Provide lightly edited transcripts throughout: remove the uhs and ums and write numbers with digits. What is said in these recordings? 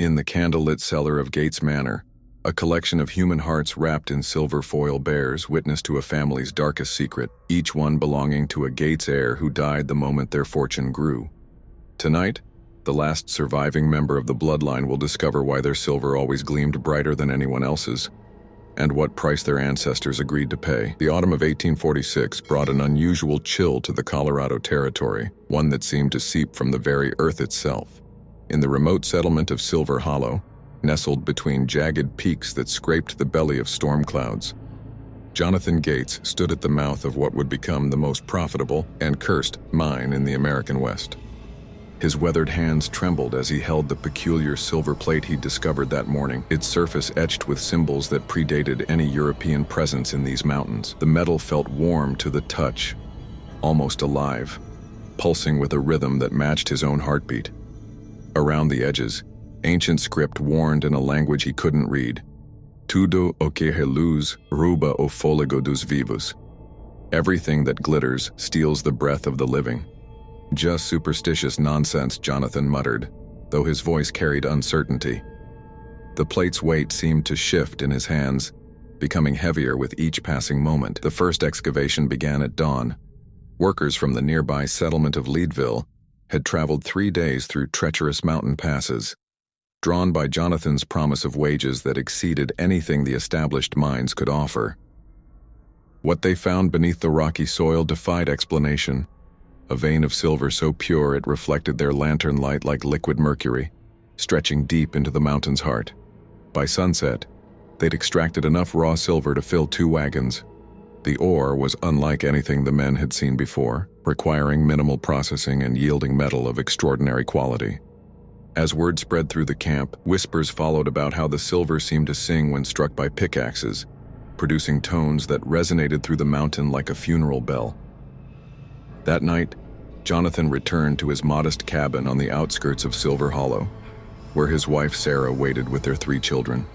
In the candlelit cellar of Gates Manor, a collection of human hearts wrapped in silver foil bears witness to a family's darkest secret, each one belonging to a Gates heir who died the moment their fortune grew. Tonight, the last surviving member of the bloodline will discover why their silver always gleamed brighter than anyone else's, and what price their ancestors agreed to pay. The autumn of 1846 brought an unusual chill to the Colorado territory, one that seemed to seep from the very earth itself. In the remote settlement of Silver Hollow, nestled between jagged peaks that scraped the belly of storm clouds, Jonathan Gates stood at the mouth of what would become the most profitable and cursed mine in the American West. His weathered hands trembled as he held the peculiar silver plate he'd discovered that morning, its surface etched with symbols that predated any European presence in these mountains. The metal felt warm to the touch, almost alive, pulsing with a rhythm that matched his own heartbeat. Around the edges, ancient script warned in a language he couldn't read. Tudo o que reluz rouba o fôlego dos vivos. Everything that glitters steals the breath of the living. Just superstitious nonsense, Jonathan muttered, though his voice carried uncertainty. The plate's weight seemed to shift in his hands, becoming heavier with each passing moment. The first excavation began at dawn. Workers from the nearby settlement of Leadville had traveled 3 days through treacherous mountain passes, drawn by Jonathan's promise of wages that exceeded anything the established mines could offer. What they found beneath the rocky soil defied explanation. A vein of silver so pure it reflected their lantern light like liquid mercury, stretching deep into the mountain's heart. By sunset, they'd extracted enough raw silver to fill 2 wagons. The ore was unlike anything the men had seen before, requiring minimal processing and yielding metal of extraordinary quality. As word spread through the camp, whispers followed about how the silver seemed to sing when struck by pickaxes, producing tones that resonated through the mountain like a funeral bell. That night, Jonathan returned to his modest cabin on the outskirts of Silver Hollow, where his wife Sarah waited with their 3 children.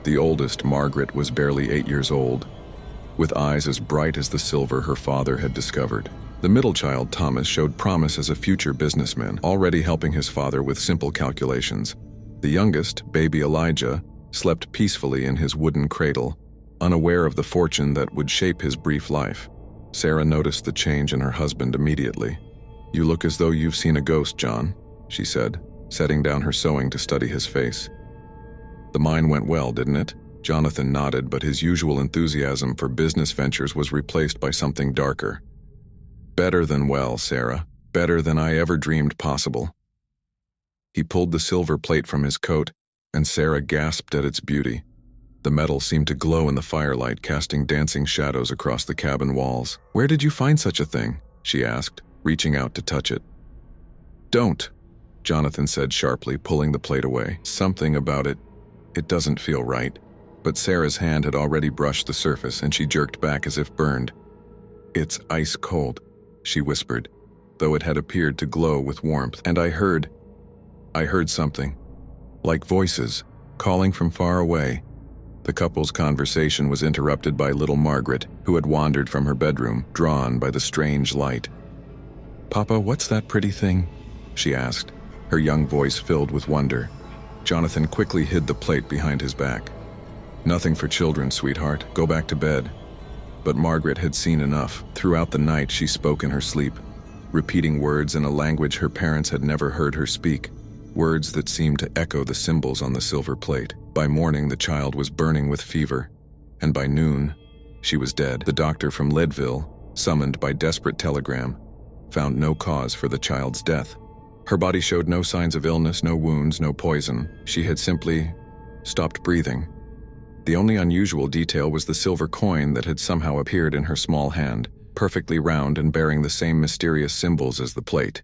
The oldest, Margaret, was barely 8 years old, with eyes as bright as the silver her father had discovered. The middle child, Thomas, showed promise as a future businessman, already helping his father with simple calculations. The youngest, baby Elijah, slept peacefully in his wooden cradle, unaware of the fortune that would shape his brief life. Sarah noticed the change in her husband immediately. "You look as though you've seen a ghost, John," she said, setting down her sewing to study his face. "The mine went well, didn't it?" Jonathan nodded, but his usual enthusiasm for business ventures was replaced by something darker. "Better than well, Sarah. Better than I ever dreamed possible." He pulled the silver plate from his coat, and Sarah gasped at its beauty. The metal seemed to glow in the firelight, casting dancing shadows across the cabin walls. "Where did you find such a thing?" she asked, reaching out to touch it. "Don't," Jonathan said sharply, pulling the plate away. "Something about it doesn't feel right." But Sarah's hand had already brushed the surface, and she jerked back as if burned. "It's ice cold," she whispered, though it had appeared to glow with warmth. "And I heard something, like voices, calling from far away." The couple's conversation was interrupted by little Margaret, who had wandered from her bedroom, drawn by the strange light. "Papa, what's that pretty thing?" she asked, her young voice filled with wonder. Jonathan quickly hid the plate behind his back. "Nothing for children, sweetheart. Go back to bed." But Margaret had seen enough. Throughout the night she spoke in her sleep, repeating words in a language her parents had never heard her speak, words that seemed to echo the symbols on the silver plate. By morning the child was burning with fever, and by noon she was dead. The doctor from Leadville, summoned by desperate telegram, found no cause for the child's death. Her body showed no signs of illness, no wounds, no poison. She had simply stopped breathing. The only unusual detail was the silver coin that had somehow appeared in her small hand, perfectly round and bearing the same mysterious symbols as the plate.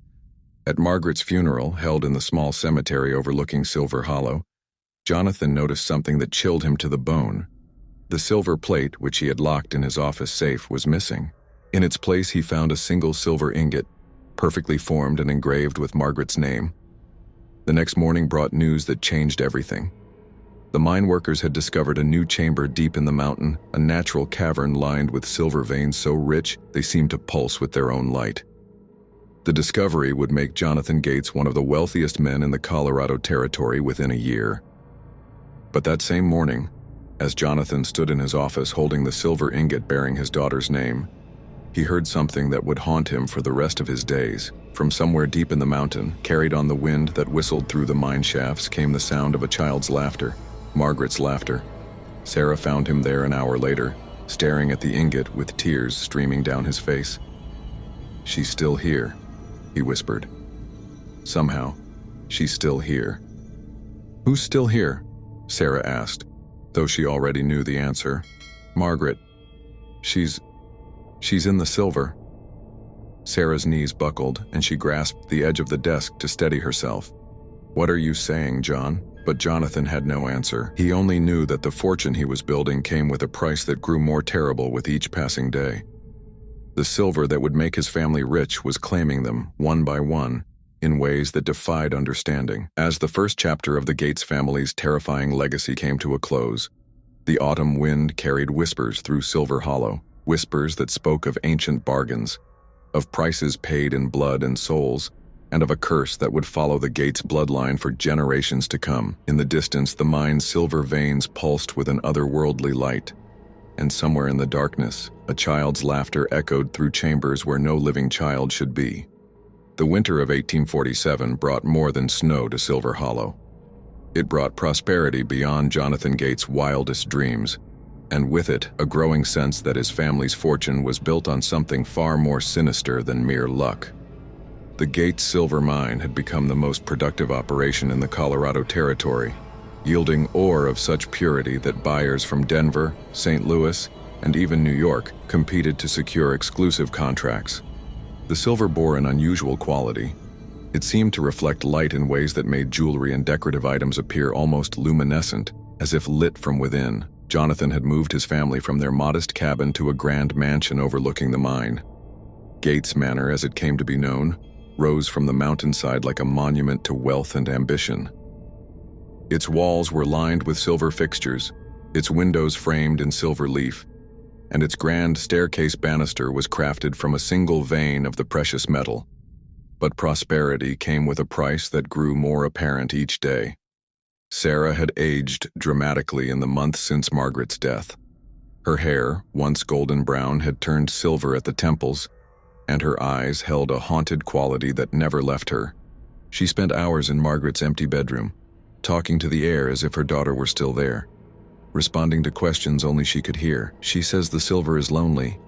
At Margaret's funeral, held in the small cemetery overlooking Silver Hollow, Jonathan noticed something that chilled him to the bone. The silver plate, which he had locked in his office safe, was missing. In its place he found a single silver ingot, perfectly formed and engraved with Margaret's name. The next morning brought news that changed everything. The mine workers had discovered a new chamber deep in the mountain, a natural cavern lined with silver veins so rich they seemed to pulse with their own light. The discovery would make Jonathan Gates one of the wealthiest men in the Colorado Territory within a year. But that same morning, as Jonathan stood in his office holding the silver ingot bearing his daughter's name, he heard something that would haunt him for the rest of his days. From somewhere deep in the mountain, carried on the wind that whistled through the mine shafts, came the sound of a child's laughter, Margaret's laughter. Sarah found him there an hour later, staring at the ingot with tears streaming down his face. "She's still here," he whispered. "Somehow, she's still here." "Who's still here?" Sarah asked, though she already knew the answer. "Margaret. She's in the silver." Sarah's knees buckled, and she grasped the edge of the desk to steady herself. "What are you saying, John?" But Jonathan had no answer. He only knew that the fortune he was building came with a price that grew more terrible with each passing day. The silver that would make his family rich was claiming them, one by one, in ways that defied understanding. As the first chapter of the Gates family's terrifying legacy came to a close, the autumn wind carried whispers through Silver Hollow, whispers that spoke of ancient bargains, of prices paid in blood and souls, and of a curse that would follow the Gates bloodline for generations to come. In the distance, the mine's silver veins pulsed with an otherworldly light, and somewhere in the darkness, a child's laughter echoed through chambers where no living child should be. The winter of 1847 brought more than snow to Silver Hollow. It brought prosperity beyond Jonathan Gates' wildest dreams, and with it, a growing sense that his family's fortune was built on something far more sinister than mere luck. The Gates silver mine had become the most productive operation in the Colorado Territory, yielding ore of such purity that buyers from Denver, St. Louis, and even New York competed to secure exclusive contracts. The silver bore an unusual quality. It seemed to reflect light in ways that made jewelry and decorative items appear almost luminescent, as if lit from within. Jonathan had moved his family from their modest cabin to a grand mansion overlooking the mine. Gates Manor, as it came to be known, rose from the mountainside like a monument to wealth and ambition. Its walls were lined with silver fixtures, its windows framed in silver leaf, and its grand staircase banister was crafted from a single vein of the precious metal. But prosperity came with a price that grew more apparent each day. Sarah had aged dramatically in the months since Margaret's death. Her hair, once golden brown, had turned silver at the temples, and her eyes held a haunted quality that never left her. She spent hours in Margaret's empty bedroom, talking to the air as if her daughter were still there, responding to questions only she could hear. "She says the silver is lonely,"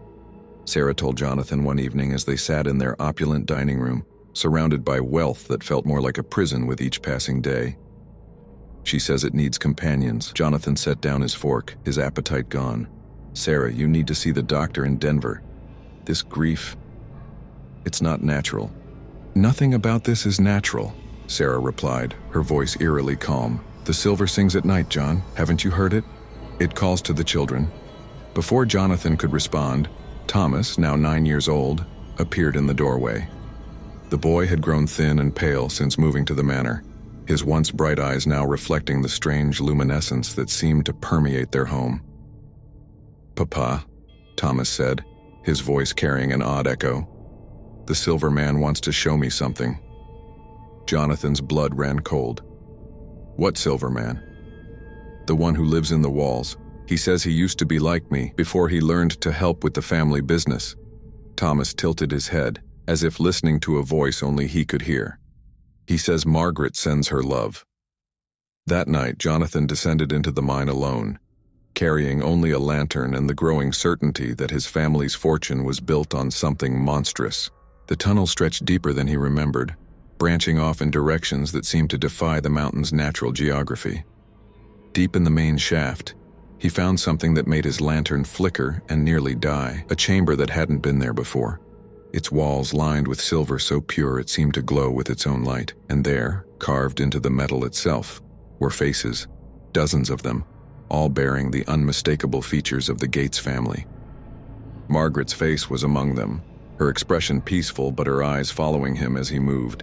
Sarah told Jonathan one evening as they sat in their opulent dining room, surrounded by wealth that felt more like a prison with each passing day. "She says it needs companions." Jonathan set down his fork, his appetite gone. "Sarah, you need to see the doctor in Denver. This grief, it's not natural." "Nothing about this is natural," Sarah replied, her voice eerily calm. "The silver sings at night, John. Haven't you heard it? It calls to the children." Before Jonathan could respond, Thomas, now 9 years old, appeared in the doorway. The boy had grown thin and pale since moving to the manor, his once bright eyes now reflecting the strange luminescence that seemed to permeate their home. "Papa," Thomas said, his voice carrying an odd echo, "the silver man wants to show me something." Jonathan's blood ran cold. "What silver man?" "The one who lives in the walls. He says he used to be like me before he learned to help with the family business." Thomas tilted his head, as if listening to a voice only he could hear. "He says Margaret sends her love." That night, Jonathan descended into the mine alone, carrying only a lantern and the growing certainty that his family's fortune was built on something monstrous. The tunnel stretched deeper than he remembered, branching off in directions that seemed to defy the mountain's natural geography. Deep in the main shaft, he found something that made his lantern flicker and nearly die, a chamber that hadn't been there before. Its walls lined with silver so pure it seemed to glow with its own light, and there, carved into the metal itself, were faces, dozens of them, all bearing the unmistakable features of the Gates family. Margaret's face was among them, her expression peaceful but her eyes following him as he moved.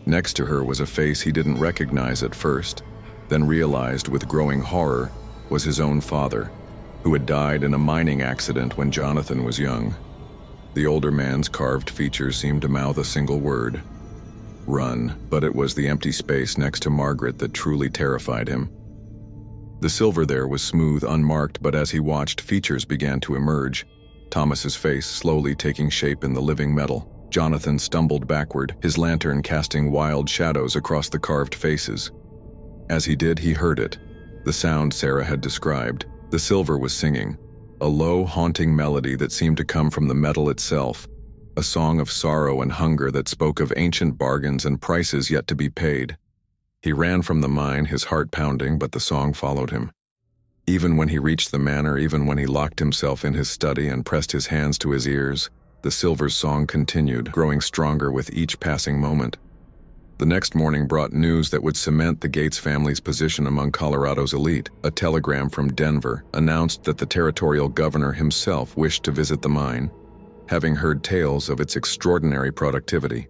Next to her was a face he didn't recognize at first, then realized with growing horror was his own father, who had died in a mining accident when Jonathan was young. The older man's carved features seemed to mouth a single word: run, but it was the empty space next to Margaret that truly terrified him. The silver there was smooth, unmarked, but as he watched, features began to emerge, Thomas's face slowly taking shape in the living metal. Jonathan stumbled backward, his lantern casting wild shadows across the carved faces. As he did, he heard it, the sound Sarah had described. The silver was singing, a low, haunting melody that seemed to come from the metal itself, a song of sorrow and hunger that spoke of ancient bargains and prices yet to be paid. He ran from the mine, his heart pounding, but the song followed him. Even when he reached the manor, even when he locked himself in his study and pressed his hands to his ears, the silver's song continued, growing stronger with each passing moment. The next morning brought news that would cement the Gates family's position among Colorado's elite. A telegram from Denver announced that the territorial governor himself wished to visit the mine, having heard tales of its extraordinary productivity.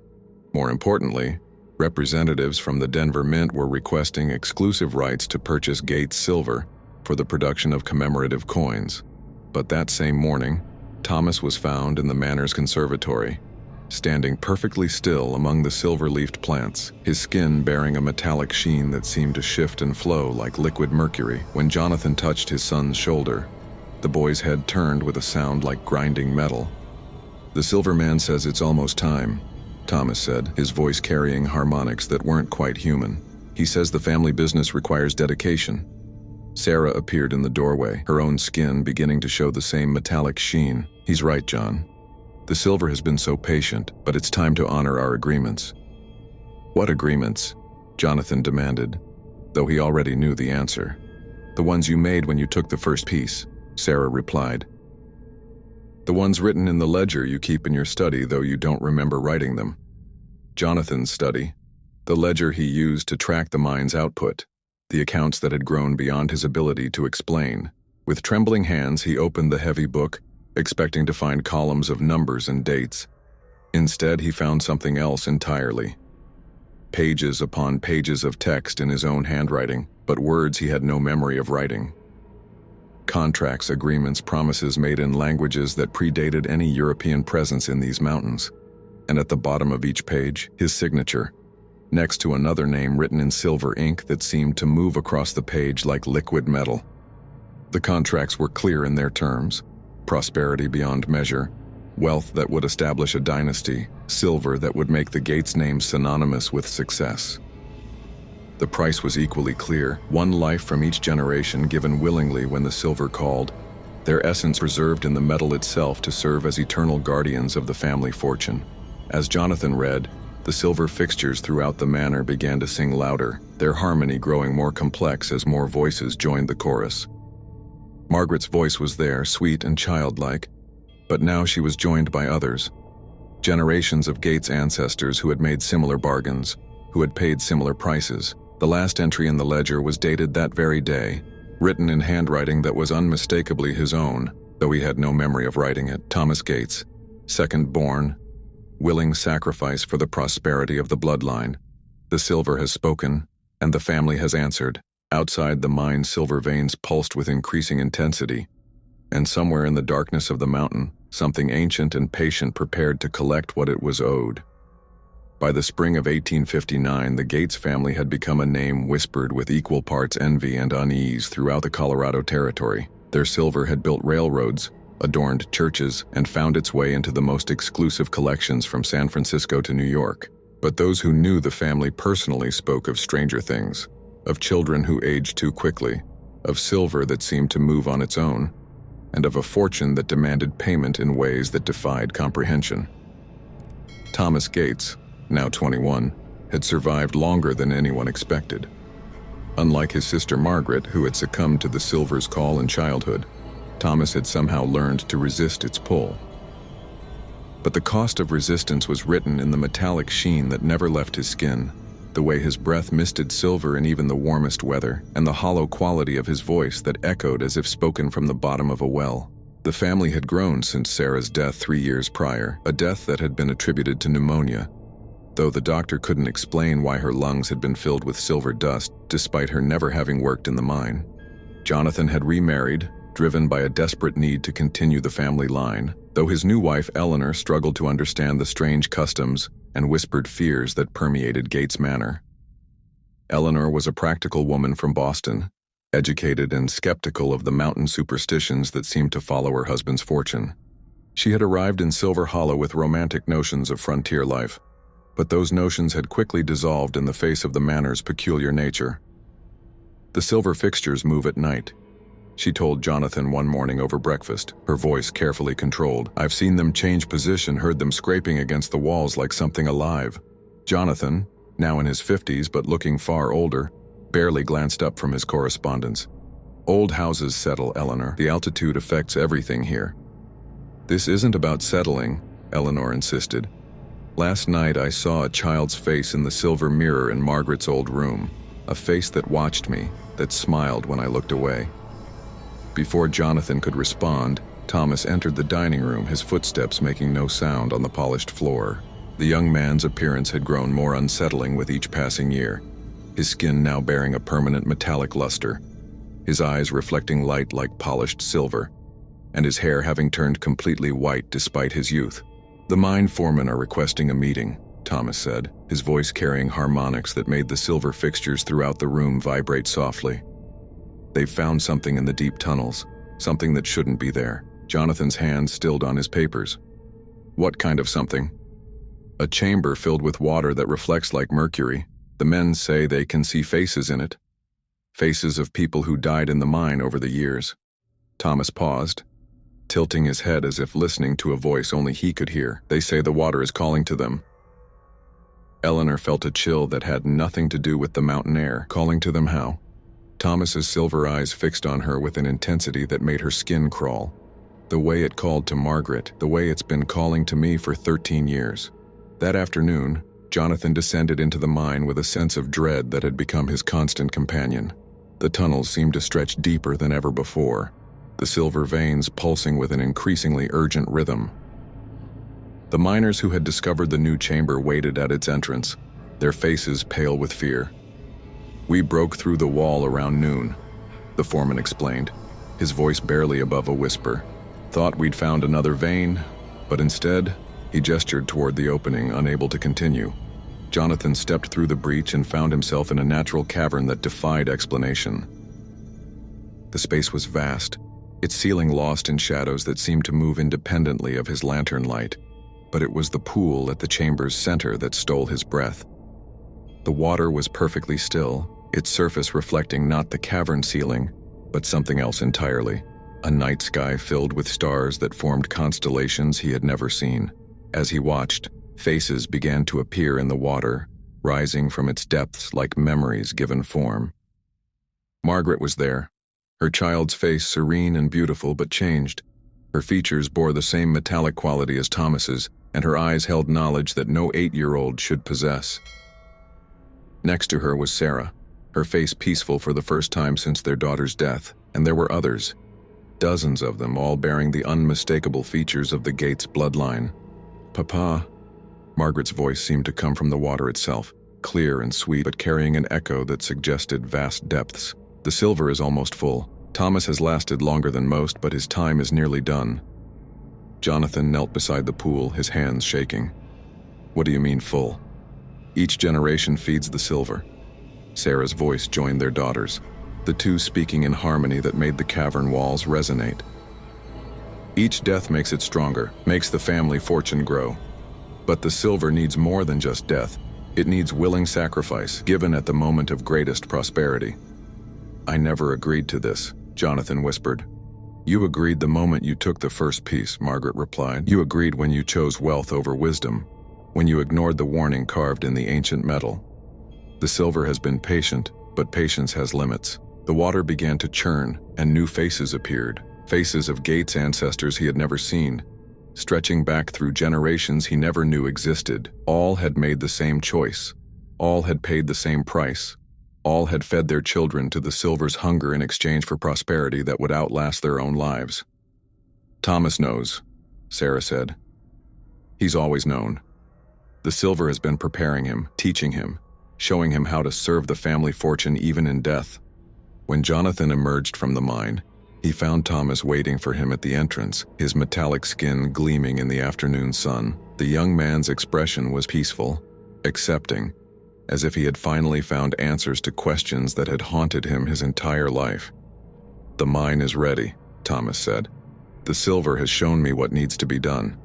More importantly, representatives from the Denver Mint were requesting exclusive rights to purchase Gates silver for the production of commemorative coins. But that same morning, Thomas was found in the manor's conservatory, standing perfectly still among the silver-leafed plants, his skin bearing a metallic sheen that seemed to shift and flow like liquid mercury. When Jonathan touched his son's shoulder, the boy's head turned with a sound like grinding metal. "The silver man says it's almost time," Thomas said, his voice carrying harmonics that weren't quite human. "He says the family business requires dedication." Sarah appeared in the doorway, her own skin beginning to show the same metallic sheen. "He's right, John. The silver has been so patient, but it's time to honor our agreements." "What agreements?" Jonathan demanded, though he already knew the answer. "The ones you made when you took the first piece," Sarah replied. "The ones written in the ledger you keep in your study, though you don't remember writing them." Jonathan's study, the ledger he used to track the mine's output, the accounts that had grown beyond his ability to explain. With trembling hands, he opened the heavy book, expecting to find columns of numbers and dates. Instead, he found something else entirely. Pages upon pages of text in his own handwriting, but words he had no memory of writing. Contracts, agreements, promises made in languages that predated any European presence in these mountains. And at the bottom of each page, his signature, next to another name written in silver ink that seemed to move across the page like liquid metal. The contracts were clear in their terms: prosperity beyond measure, wealth that would establish a dynasty, silver that would make the Gates name synonymous with success. The price was equally clear: one life from each generation given willingly when the silver called, their essence preserved in the metal itself to serve as eternal guardians of the family fortune. As Jonathan read, the silver fixtures throughout the manor began to sing louder, their harmony growing more complex as more voices joined the chorus. Margaret's voice was there, sweet and childlike, but now she was joined by others. Generations of Gates ancestors who had made similar bargains, who had paid similar prices. The last entry in the ledger was dated that very day, written in handwriting that was unmistakably his own, though he had no memory of writing it. "Thomas Gates, second born, willing sacrifice for the prosperity of the bloodline. The silver has spoken, and the family has answered." Outside the mine, silver veins pulsed with increasing intensity, and somewhere in the darkness of the mountain, something ancient and patient prepared to collect what it was owed. By the spring of 1859, the Gates family had become a name whispered with equal parts envy and unease throughout the Colorado Territory. Their silver had built railroads, adorned churches, and found its way into the most exclusive collections from San Francisco to New York. But those who knew the family personally spoke of stranger things, of children who aged too quickly, of silver that seemed to move on its own, and of a fortune that demanded payment in ways that defied comprehension. Thomas Gates, now 21, had survived longer than anyone expected. Unlike his sister Margaret, who had succumbed to the silver's call in childhood, Thomas had somehow learned to resist its pull. But the cost of resistance was written in the metallic sheen that never left his skin, the way his breath misted silver in even the warmest weather, and the hollow quality of his voice that echoed as if spoken from the bottom of a well. The family had grown since Sarah's death 3 years prior, a death that had been attributed to pneumonia, though the doctor couldn't explain why her lungs had been filled with silver dust, despite her never having worked in the mine. Jonathan had remarried, driven by a desperate need to continue the family line, though his new wife Eleanor struggled to understand the strange customs and whispered fears that permeated Gates Manor. Eleanor was a practical woman from Boston, educated and skeptical of the mountain superstitions that seemed to follow her husband's fortune. She had arrived in Silver Hollow with romantic notions of frontier life, but those notions had quickly dissolved in the face of the manor's peculiar nature. "The silver fixtures move at night," she told Jonathan one morning over breakfast, her voice carefully controlled. "I've seen them change position, heard them scraping against the walls like something alive." Jonathan, now in his 50s but looking far older, barely glanced up from his correspondence. "Old houses settle, Eleanor. The altitude affects everything here." "This isn't about settling," Eleanor insisted. "Last night I saw a child's face in the silver mirror in Margaret's old room, a face that watched me, that smiled when I looked away." Before Jonathan could respond, Thomas entered the dining room, his footsteps making no sound on the polished floor. The young man's appearance had grown more unsettling with each passing year, his skin now bearing a permanent metallic luster, his eyes reflecting light like polished silver, and his hair having turned completely white despite his youth. "The mine foremen are requesting a meeting," Thomas said, his voice carrying harmonics that made the silver fixtures throughout the room vibrate softly. "They've found something in the deep tunnels, something that shouldn't be there." Jonathan's hand stilled on his papers. "What kind of something?" "A chamber filled with water that reflects like mercury. The men say they can see faces in it. Faces of people who died in the mine over the years." Thomas paused, tilting his head as if listening to a voice only he could hear. "They say the water is calling to them." Eleanor felt a chill that had nothing to do with the mountain air. "Calling to them how?" Thomas's silver eyes fixed on her with an intensity that made her skin crawl. "The way it called to Margaret, the way it's been calling to me for 13 years. That afternoon, Jonathan descended into the mine with a sense of dread that had become his constant companion. The tunnels seemed to stretch deeper than ever before, the silver veins pulsing with an increasingly urgent rhythm. The miners who had discovered the new chamber waited at its entrance, their faces pale with fear. "We broke through the wall around noon," the foreman explained, his voice barely above a whisper. "Thought we'd found another vein, but instead," he gestured toward the opening, unable to continue. Jonathan stepped through the breach and found himself in a natural cavern that defied explanation. The space was vast, its ceiling lost in shadows that seemed to move independently of his lantern light, but it was the pool at the chamber's center that stole his breath. The water was perfectly still, its surface reflecting not the cavern ceiling, but something else entirely, a night sky filled with stars that formed constellations he had never seen. As he watched, faces began to appear in the water, rising from its depths like memories given form. Margaret was there, her child's face serene and beautiful but changed. Her features bore the same metallic quality as Thomas's, and her eyes held knowledge that no 8-year-old should possess. Next to her was Sarah, her face peaceful for the first time since their daughter's death, and there were others, dozens of them, all bearing the unmistakable features of the Gates bloodline. "Papa," Margaret's voice seemed to come from the water itself, clear and sweet but carrying an echo that suggested vast depths. "The silver is almost full. Thomas has lasted longer than most, but his time is nearly done." Jonathan knelt beside the pool, his hands shaking. "What do you mean full?" "Each generation feeds the silver." Sarah's voice joined their daughter's, the two speaking in harmony that made the cavern walls resonate. "Each death makes it stronger, makes the family fortune grow. But the silver needs more than just death. It needs willing sacrifice, given at the moment of greatest prosperity." "I never agreed to this," Jonathan whispered. "You agreed the moment you took the first piece," Margaret replied. "You agreed when you chose wealth over wisdom, when you ignored the warning carved in the ancient metal. The silver has been patient, but patience has limits." The water began to churn, and new faces appeared, faces of Gates' ancestors he had never seen, stretching back through generations he never knew existed. All had made the same choice. All had paid the same price. All had fed their children to the silver's hunger in exchange for prosperity that would outlast their own lives. "Thomas knows," Sarah said. "He's always known. The silver has been preparing him, teaching him, showing him how to serve the family fortune even in death." When Jonathan emerged from the mine, He found Thomas waiting for him at the entrance, his metallic skin gleaming in the afternoon sun. The young man's expression was peaceful, accepting, as if he had finally found answers to questions that had haunted him his entire life. "The mine is ready," Thomas said. "The silver has shown me what needs to be done."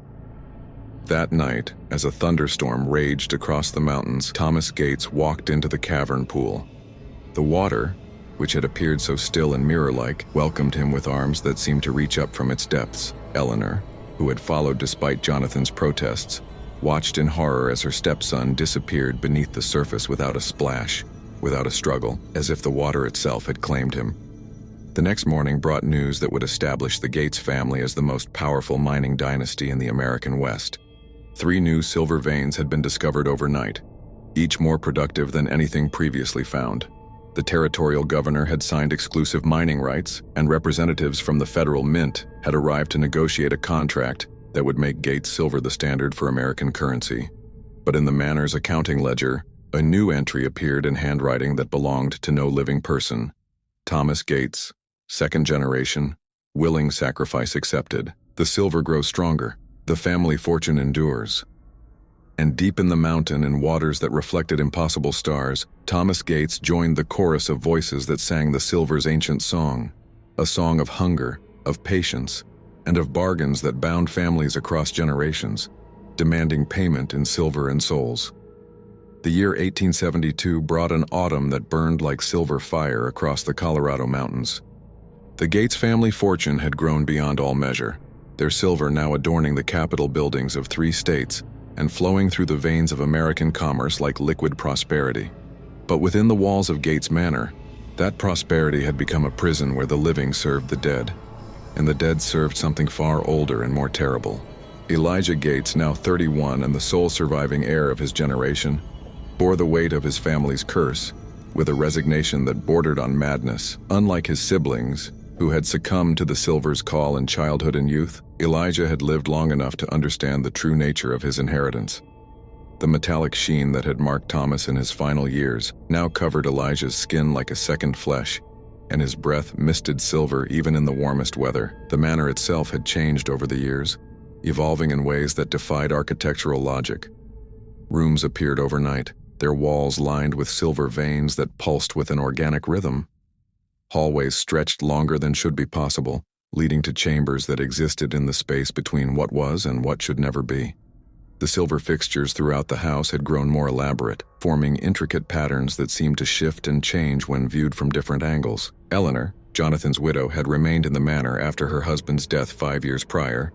That night, as a thunderstorm raged across the mountains, Thomas Gates walked into the cavern pool. The water, which had appeared so still and mirror-like, welcomed him with arms that seemed to reach up from its depths. Eleanor, who had followed despite Jonathan's protests, watched in horror as her stepson disappeared beneath the surface without a splash, without a struggle, as if the water itself had claimed him. The next morning brought news that would establish the Gates family as the most powerful mining dynasty in the American West. 3 new silver veins had been discovered overnight, each more productive than anything previously found. The territorial governor had signed exclusive mining rights, and representatives from the federal mint had arrived to negotiate a contract that would make Gates silver the standard for American currency. But in the manor's accounting ledger, a new entry appeared in handwriting that belonged to no living person. Thomas Gates, 2nd generation, willing sacrifice accepted. The silver grows stronger. The family fortune endures. And deep in the mountain, in waters that reflected impossible stars, Thomas Gates joined the chorus of voices that sang the silver's ancient song, a song of hunger, of patience, and of bargains that bound families across generations, demanding payment in silver and souls. The year 1872 brought an autumn that burned like silver fire across the Colorado mountains. The Gates family fortune had grown beyond all measure, their silver now adorning the Capitol buildings of 3 states and flowing through the veins of American commerce like liquid prosperity. But within the walls of Gates Manor, that prosperity had become a prison where the living served the dead, and the dead served something far older and more terrible. Elijah Gates, now 31 and the sole surviving heir of his generation, bore the weight of his family's curse with a resignation that bordered on madness. Unlike his siblings, who had succumbed to the silver's call in childhood and youth, Elijah had lived long enough to understand the true nature of his inheritance. The metallic sheen that had marked Thomas in his final years now covered Elijah's skin like a second flesh, and his breath misted silver even in the warmest weather. The manor itself had changed over the years, evolving in ways that defied architectural logic. Rooms appeared overnight, their walls lined with silver veins that pulsed with an organic rhythm. Hallways stretched longer than should be possible, leading to chambers that existed in the space between what was and what should never be. The silver fixtures throughout the house had grown more elaborate, forming intricate patterns that seemed to shift and change when viewed from different angles. Eleanor, Jonathan's widow, had remained in the manor after her husband's death 5 years prior,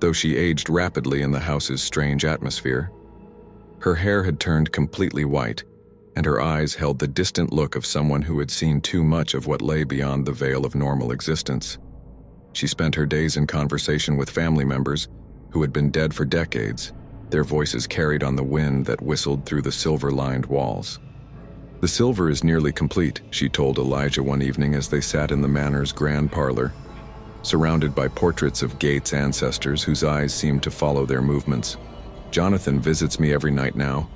though she aged rapidly in the house's strange atmosphere. Her hair had turned completely white, and her eyes held the distant look of someone who had seen too much of what lay beyond the veil of normal existence. She spent her days in conversation with family members who had been dead for decades, their voices carried on the wind that whistled through the silver-lined walls. "The silver is nearly complete," she told Elijah one evening as they sat in the manor's grand parlor, surrounded by portraits of Gates' ancestors whose eyes seemed to follow their movements. "Jonathan visits me every night now.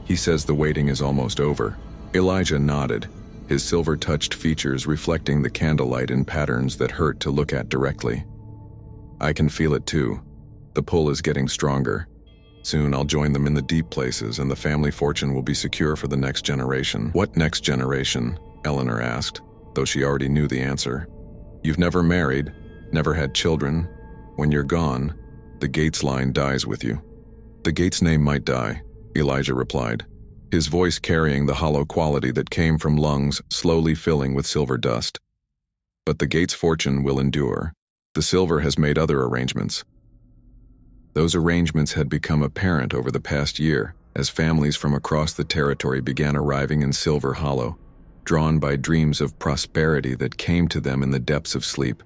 He says the waiting is almost over." Elijah nodded, his silver-touched features reflecting the candlelight in patterns that hurt to look at directly. "I can feel it too. The pull is getting stronger. Soon I'll join them in the deep places, and the family fortune will be secure for the next generation." "What next generation?" Eleanor asked, though she already knew the answer. "You've never married, never had children. When you're gone, the Gates line dies with you." "The Gates name might die," Elijah replied, his voice carrying the hollow quality that came from lungs slowly filling with silver dust. "But the Gates fortune will endure. The silver has made other arrangements." Those arrangements had become apparent over the past year as families from across the territory began arriving in Silver Hollow, drawn by dreams of prosperity that came to them in the depths of sleep.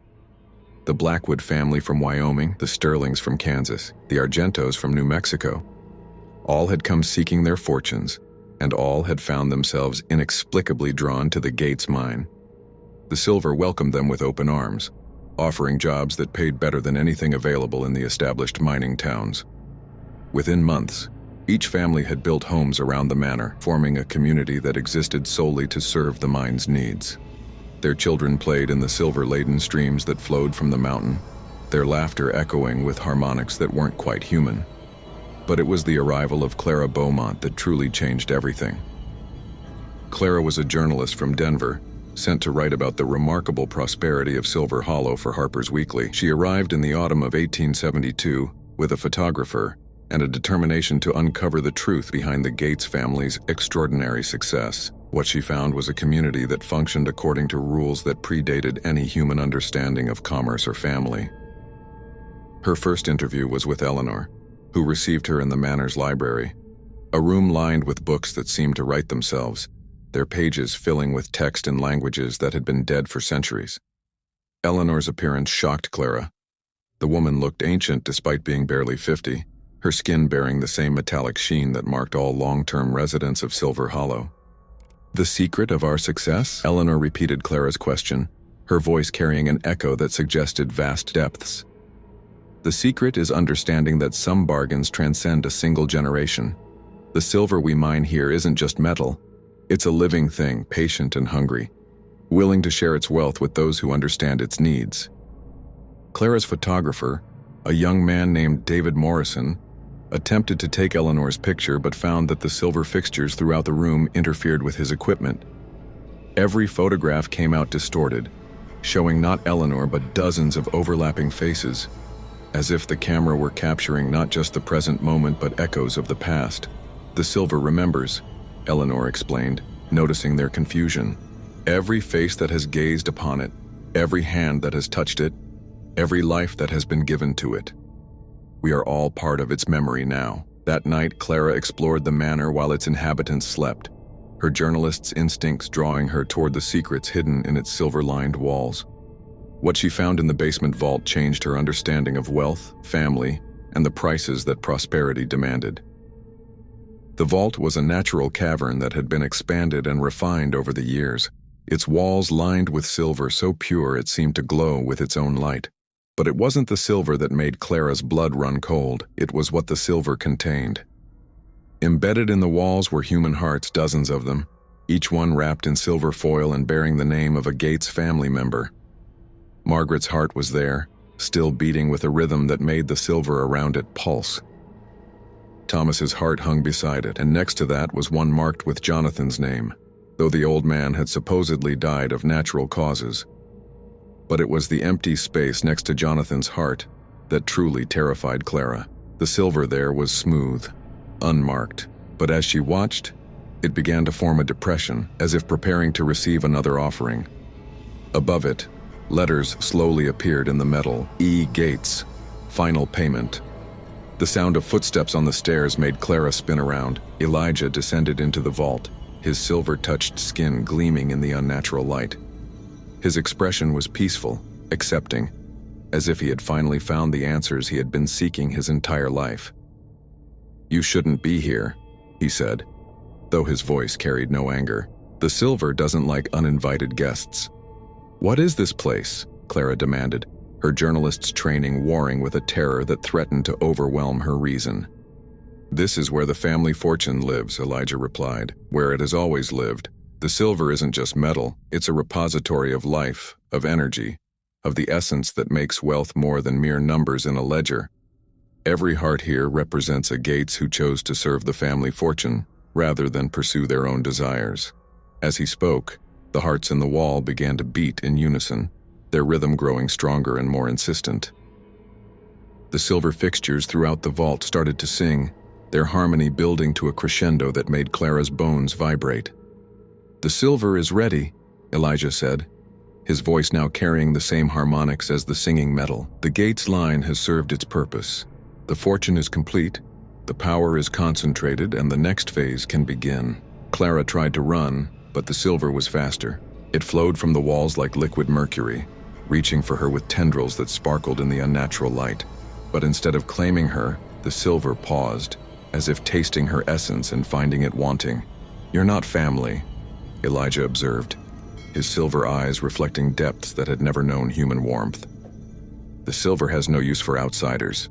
The Blackwood family from Wyoming, the Sterlings from Kansas, the Argentos from New Mexico. All had come seeking their fortunes, and all had found themselves inexplicably drawn to the Gates mine. The silver welcomed them with open arms, offering jobs that paid better than anything available in the established mining towns. Within months, each family had built homes around the manor, forming a community that existed solely to serve the mine's needs. Their children played in the silver-laden streams that flowed from the mountain, their laughter echoing with harmonics that weren't quite human. But it was the arrival of Clara Beaumont that truly changed everything. Clara was a journalist from Denver, sent to write about the remarkable prosperity of Silver Hollow for Harper's Weekly. She arrived in the autumn of 1872 with a photographer and a determination to uncover the truth behind the Gates family's extraordinary success. What she found was a community that functioned according to rules that predated any human understanding of commerce or family. Her first interview was with Eleanor, who received her in the Manor's library, a room lined with books that seemed to write themselves, their pages filling with text in languages that had been dead for centuries. Eleanor's appearance shocked Clara. The woman looked ancient despite being barely 50, her skin bearing the same metallic sheen that marked all long-term residents of Silver Hollow. "The secret of our success?" Eleanor repeated Clara's question, her voice carrying an echo that suggested vast depths. "The secret is understanding that some bargains transcend a single generation. The silver we mine here isn't just metal. It's a living thing, patient and hungry, willing to share its wealth with those who understand its needs." Clara's photographer, a young man named David Morrison, attempted to take Eleanor's picture but found that the silver fixtures throughout the room interfered with his equipment. Every photograph came out distorted, showing not Eleanor but dozens of overlapping faces, as if the camera were capturing not just the present moment but echoes of the past. "The silver remembers," Eleanor explained, noticing their confusion. "Every face that has gazed upon it, every hand that has touched it, every life that has been given to it. We are all part of its memory now." That night, Clara explored the manor while its inhabitants slept, her journalist's instincts drawing her toward the secrets hidden in its silver-lined walls. What she found in the basement vault changed her understanding of wealth, family, and the prices that prosperity demanded. The vault was a natural cavern that had been expanded and refined over the years, its walls lined with silver so pure it seemed to glow with its own light. But it wasn't the silver that made Clara's blood run cold, it was what the silver contained. Embedded in the walls were human hearts, dozens of them, each one wrapped in silver foil and bearing the name of a Gates family member. Margaret's heart was there, still beating with a rhythm that made the silver around it pulse. Thomas's heart hung beside it, and next to that was one marked with Jonathan's name, though the old man had supposedly died of natural causes. But it was the empty space next to Jonathan's heart that truly terrified Clara. The silver there was smooth, unmarked, but as she watched, it began to form a depression, as if preparing to receive another offering. Above it, letters slowly appeared in the metal. E. Gates, final payment. The sound of footsteps on the stairs made Clara spin around. Elijah descended into the vault, his silver-touched skin gleaming in the unnatural light. His expression was peaceful, accepting, as if he had finally found the answers he had been seeking his entire life. "You shouldn't be here," he said, though his voice carried no anger. "The silver doesn't like uninvited guests." "What is this place?" Clara demanded, her journalist's training warring with a terror that threatened to overwhelm her reason. "This is where the family fortune lives," Elijah replied, "where it has always lived. The silver isn't just metal, it's a repository of life, of energy, of the essence that makes wealth more than mere numbers in a ledger. Every heart here represents a Gates who chose to serve the family fortune, rather than pursue their own desires." As he spoke, the hearts in the wall began to beat in unison, their rhythm growing stronger and more insistent. The silver fixtures throughout the vault started to sing, their harmony building to a crescendo that made Clara's bones vibrate. "The silver is ready," Elijah said, his voice now carrying the same harmonics as the singing metal. "The Gates line has served its purpose. The fortune is complete, the power is concentrated, and the next phase can begin." Clara tried to run, but the silver was faster. It flowed from the walls like liquid mercury, reaching for her with tendrils that sparkled in the unnatural light. But instead of claiming her, the silver paused, as if tasting her essence and finding it wanting. "You're not family," Elijah observed, his silver eyes reflecting depths that had never known human warmth. "The silver has no use for outsiders.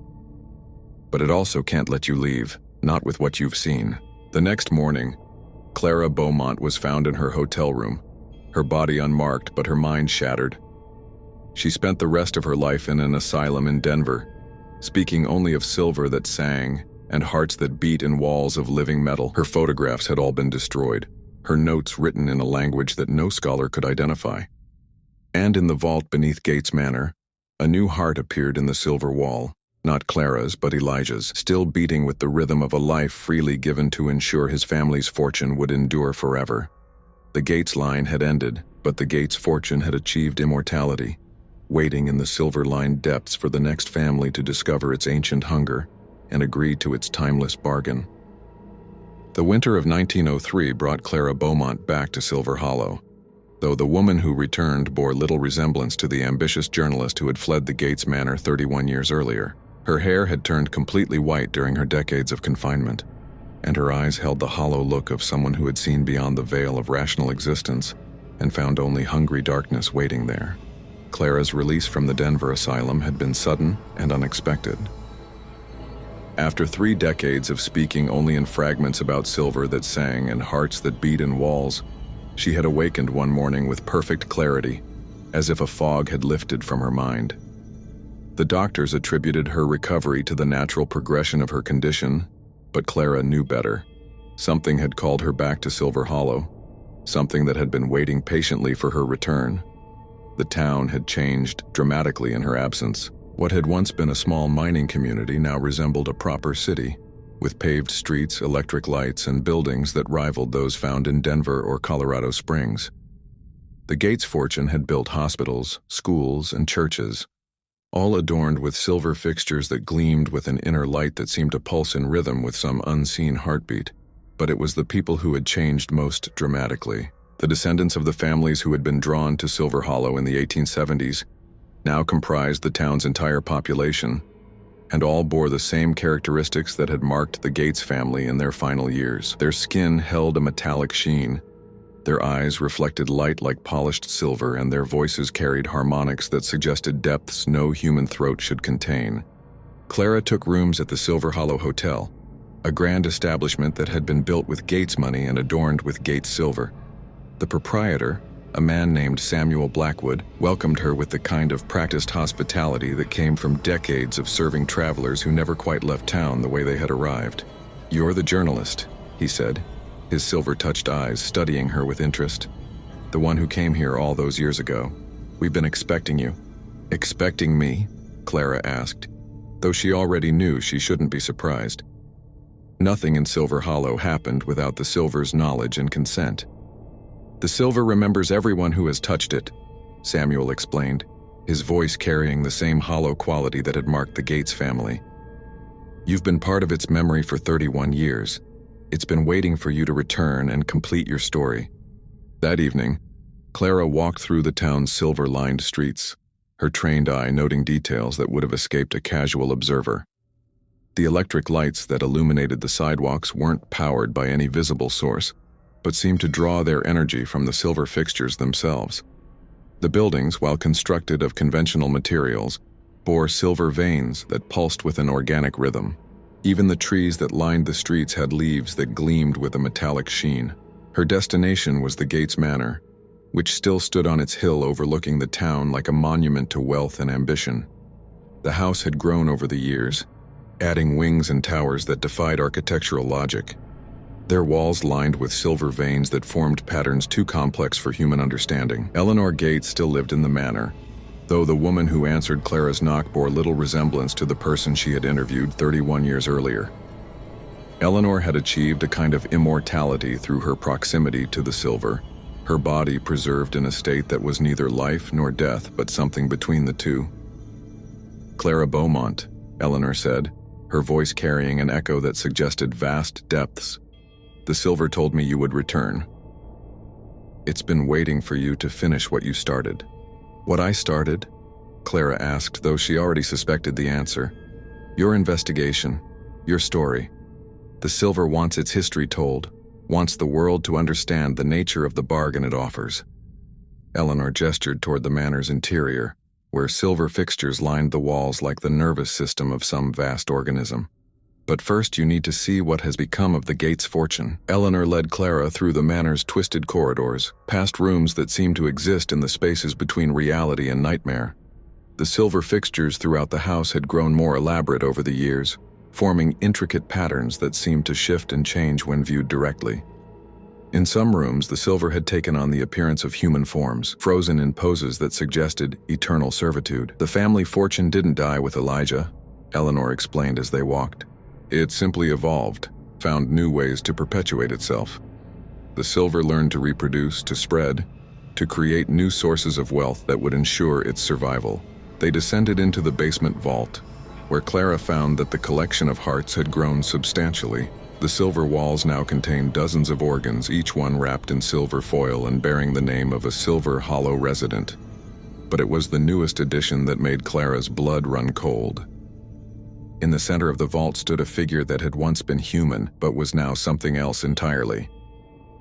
But it also can't let you leave, not with what you've seen." The next morning, Clara Beaumont was found in her hotel room, her body unmarked but her mind shattered. She spent the rest of her life in an asylum in Denver, speaking only of silver that sang and hearts that beat in walls of living metal. Her photographs had all been destroyed, her notes written in a language that no scholar could identify. And in the vault beneath Gates Manor, a new heart appeared in the silver wall, not Clara's but Elijah's, still beating with the rhythm of a life freely given to ensure his family's fortune would endure forever. The Gates line had ended, but the Gates fortune had achieved immortality, waiting in the silver-lined depths for the next family to discover its ancient hunger and agree to its timeless bargain. The winter of 1903 brought Clara Beaumont back to Silver Hollow, though the woman who returned bore little resemblance to the ambitious journalist who had fled the Gates Manor 31 years earlier. Her hair had turned completely white during her decades of confinement, and her eyes held the hollow look of someone who had seen beyond the veil of rational existence and found only hungry darkness waiting there. Clara's release from the Denver asylum had been sudden and unexpected. After 3 decades of speaking only in fragments about silver that sang and hearts that beat in walls, she had awakened one morning with perfect clarity, as if a fog had lifted from her mind. The doctors attributed her recovery to the natural progression of her condition, but Clara knew better. Something had called her back to Silver Hollow, something that had been waiting patiently for her return. The town had changed dramatically in her absence. What had once been a small mining community now resembled a proper city, with paved streets, electric lights, and buildings that rivaled those found in Denver or Colorado Springs. The Gates fortune had built hospitals, schools, and churches, all adorned with silver fixtures that gleamed with an inner light that seemed to pulse in rhythm with some unseen heartbeat. But it was the people who had changed most dramatically. The descendants of the families who had been drawn to Silver Hollow in the 1870s now comprised the town's entire population, and all bore the same characteristics that had marked the Gates family in their final years. Their skin held a metallic sheen, their eyes reflected light like polished silver, and their voices carried harmonics that suggested depths no human throat should contain. Clara took rooms at the Silver Hollow Hotel, a grand establishment that had been built with Gates money and adorned with Gates silver. The proprietor, a man named Samuel Blackwood, welcomed her with the kind of practiced hospitality that came from decades of serving travelers who never quite left town the way they had arrived. "You're the journalist," he said, his silver-touched eyes studying her with interest. "The one who came here all those years ago. We've been expecting you." "Expecting me?" Clara asked, though she already knew she shouldn't be surprised. Nothing in Silver Hollow happened without the silver's knowledge and consent. "The silver remembers everyone who has touched it," Samuel explained, his voice carrying the same hollow quality that had marked the Gates family. "You've been part of its memory for 31 years. It's been waiting for you to return and complete your story." That evening, Clara walked through the town's silver-lined streets, her trained eye noting details that would have escaped a casual observer. The electric lights that illuminated the sidewalks weren't powered by any visible source, but seemed to draw their energy from the silver fixtures themselves. The buildings, while constructed of conventional materials, bore silver veins that pulsed with an organic rhythm. Even the trees that lined the streets had leaves that gleamed with a metallic sheen. Her destination was the Gates Manor, which still stood on its hill overlooking the town like a monument to wealth and ambition. The house had grown over the years, adding wings and towers that defied architectural logic, their walls lined with silver veins that formed patterns too complex for human understanding. Eleanor Gates still lived in the manor, though the woman who answered Clara's knock bore little resemblance to the person she had interviewed 31 years earlier. Eleanor had achieved a kind of immortality through her proximity to the silver, her body preserved in a state that was neither life nor death but something between the two. "Clara Beaumont," Eleanor said, her voice carrying an echo that suggested vast depths. "The silver told me you would return. It's been waiting for you to finish what you started." "What I started?" Clara asked, though she already suspected the answer. "Your investigation, your story. The silver wants its history told, wants the world to understand the nature of the bargain it offers." Eleanor gestured toward the manor's interior, where silver fixtures lined the walls like the nervous system of some vast organism. But first you need to see what has become of the Gates' fortune. Eleanor led Clara through the manor's twisted corridors, past rooms that seemed to exist in the spaces between reality and nightmare. The silver fixtures throughout the house had grown more elaborate over the years, forming intricate patterns that seemed to shift and change when viewed directly. In some rooms, the silver had taken on the appearance of human forms, frozen in poses that suggested eternal servitude. The family fortune didn't die with Elijah, Eleanor explained as they walked. It simply evolved, found new ways to perpetuate itself. The silver learned to reproduce, to spread, to create new sources of wealth that would ensure its survival. They descended into the basement vault, where Clara found that the collection of hearts had grown substantially. The silver walls now contained dozens of organs, each one wrapped in silver foil and bearing the name of a silver hollow resident. But it was the newest addition that made Clara's blood run cold. In the center of the vault stood a figure that had once been human, but was now something else entirely.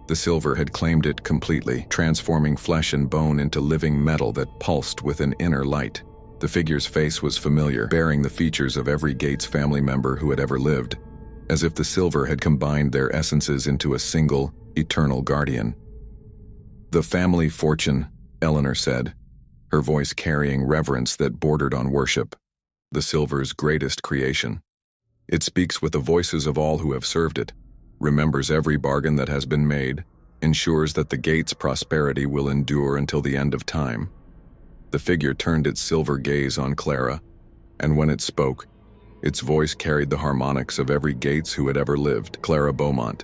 The silver had claimed it completely, transforming flesh and bone into living metal that pulsed with an inner light. The figure's face was familiar, bearing the features of every Gates family member who had ever lived, as if the silver had combined their essences into a single, eternal guardian. "The family fortune," Eleanor said, her voice carrying reverence that bordered on worship. "The silver's greatest creation. It speaks with the voices of all who have served it, remembers every bargain that has been made, ensures that the Gates' prosperity will endure until the end of time." The figure turned its silver gaze on Clara, and when it spoke, its voice carried the harmonics of every Gates who had ever lived. "Clara Beaumont,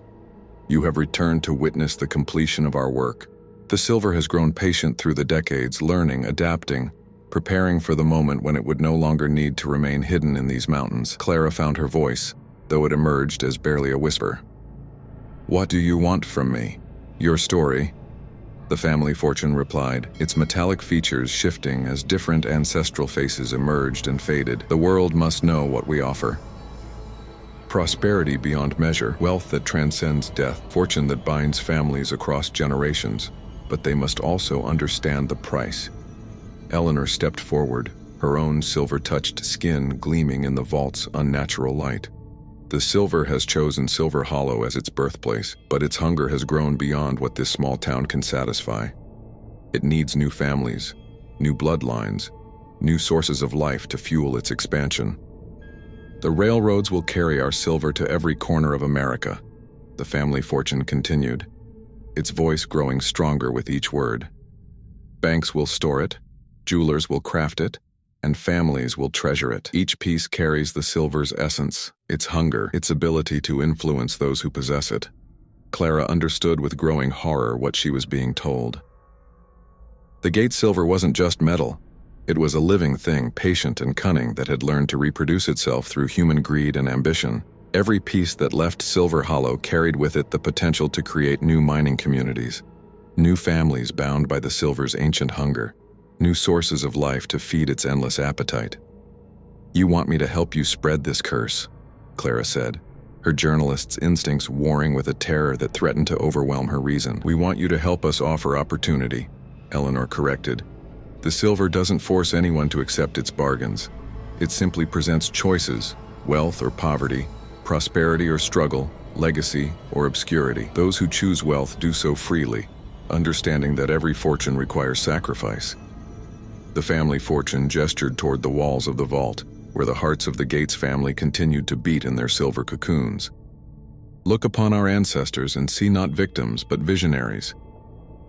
you have returned to witness the completion of our work. The silver has grown patient through the decades, learning, adapting, preparing for the moment when it would no longer need to remain hidden in these mountains." Clara found her voice, though it emerged as barely a whisper. "What do you want from me?" "Your story," the family fortune replied, its metallic features shifting as different ancestral faces emerged and faded. "The world must know what we offer. Prosperity beyond measure, wealth that transcends death, fortune that binds families across generations, but they must also understand the price." Eleanor stepped forward, her own silver-touched skin gleaming in the vault's unnatural light. "The silver has chosen Silver Hollow as its birthplace, but its hunger has grown beyond what this small town can satisfy. It needs new families, new bloodlines, new sources of life to fuel its expansion. The railroads will carry our silver to every corner of America," the family fortune continued, its voice growing stronger with each word. "Banks will store it, jewelers will craft it, and families will treasure it. Each piece carries the silver's essence, its hunger, its ability to influence those who possess it." Clara understood with growing horror what she was being told. The Gates silver wasn't just metal. It was a living thing, patient and cunning, that had learned to reproduce itself through human greed and ambition. Every piece that left Silver Hollow carried with it the potential to create new mining communities, new families bound by the silver's ancient hunger, new sources of life to feed its endless appetite. "You want me to help you spread this curse," Clara said, her journalist's instincts warring with a terror that threatened to overwhelm her reason. "We want you to help us offer opportunity," Eleanor corrected. "The silver doesn't force anyone to accept its bargains. It simply presents choices, wealth or poverty, prosperity or struggle, legacy or obscurity. Those who choose wealth do so freely, understanding that every fortune requires sacrifice." The family fortune gestured toward the walls of the vault, where the hearts of the Gates family continued to beat in their silver cocoons. "Look upon our ancestors and see not victims, but visionaries.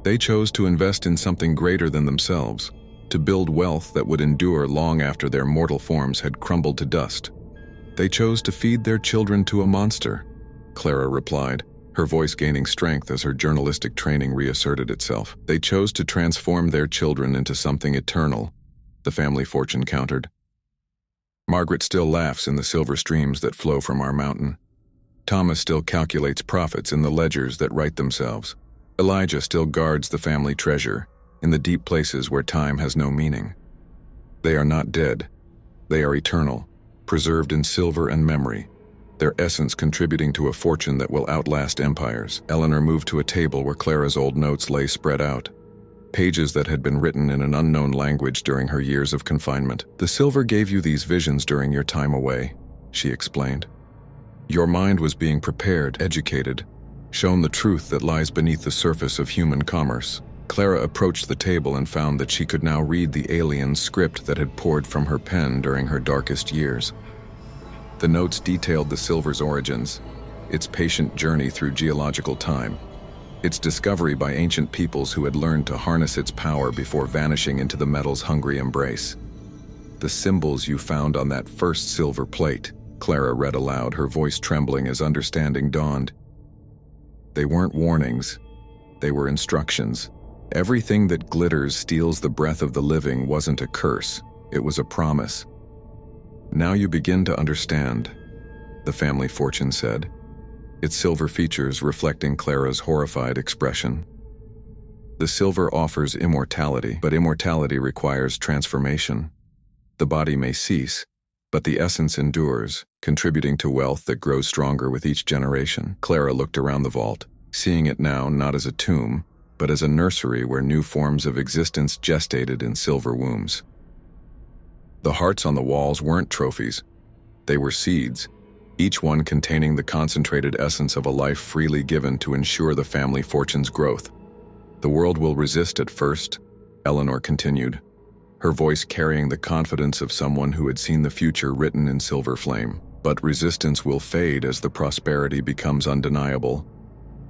They chose to invest in something greater than themselves, to build wealth that would endure long after their mortal forms had crumbled to dust. They chose to feed their children to a monster," Clara replied, her voice gaining strength as her journalistic training reasserted itself. "They chose to transform their children into something eternal," the family fortune countered. "Margaret still laughs in the silver streams that flow from our mountain. Thomas still calculates profits in the ledgers that write themselves. Elijah still guards the family treasure, in the deep places where time has no meaning. They are not dead. They are eternal, preserved in silver and memory, their essence contributing to a fortune that will outlast empires." Eleanor moved to a table where Clara's old notes lay spread out, pages that had been written in an unknown language during her years of confinement. "The silver gave you these visions during your time away," she explained. Your mind was being prepared, educated, shown the truth that lies beneath the surface of human commerce. Clara approached the table and found that she could now read the alien script that had poured from her pen during her darkest years. The notes detailed the silver's origins, its patient journey through geological time, its discovery by ancient peoples who had learned to harness its power before vanishing into the metal's hungry embrace. The symbols you found on that first silver plate, Clara read aloud, her voice trembling as understanding dawned. They weren't warnings, they were instructions. Everything that glitters steals the breath of the living wasn't a curse, it was a promise. Now you begin to understand, the family fortune said, its silver features reflecting Clara's horrified expression. The silver offers immortality, but immortality requires transformation. The body may cease, but the essence endures, contributing to wealth that grows stronger with each generation. Clara looked around the vault, seeing it now not as a tomb, but as a nursery where new forms of existence gestated in silver wombs. The hearts on the walls weren't trophies, they were seeds, each one containing the concentrated essence of a life freely given to ensure the family fortune's growth. The world will resist at first, Eleanor continued, her voice carrying the confidence of someone who had seen the future written in silver flame. But resistance will fade as the prosperity becomes undeniable.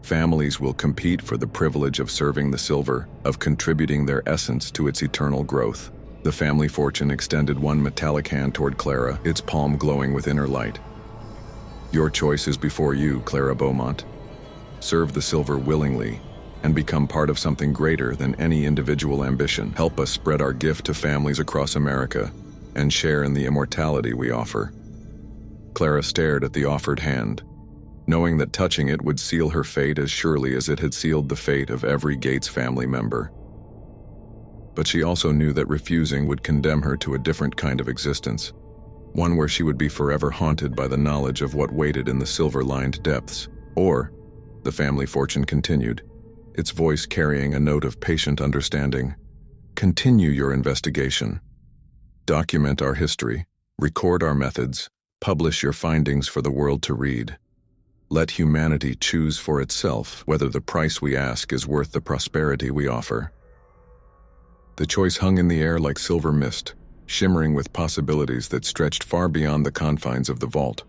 Families will compete for the privilege of serving the silver, of contributing their essence to its eternal growth. The family fortune extended one metallic hand toward Clara, its palm glowing with inner light. Your choice is before you, Clara Beaumont. Serve the silver willingly, and become part of something greater than any individual ambition. Help us spread our gift to families across America, and share in the immortality we offer. Clara stared at the offered hand, knowing that touching it would seal her fate as surely as it had sealed the fate of every Gates family member. But she also knew that refusing would condemn her to a different kind of existence, one where she would be forever haunted by the knowledge of what waited in the silver-lined depths. Or, the family fortune continued, its voice carrying a note of patient understanding, continue your investigation. Document our history, record our methods, publish your findings for the world to read. Let humanity choose for itself whether the price we ask is worth the prosperity we offer. The choice hung in the air like silver mist, shimmering with possibilities that stretched far beyond the confines of the vault.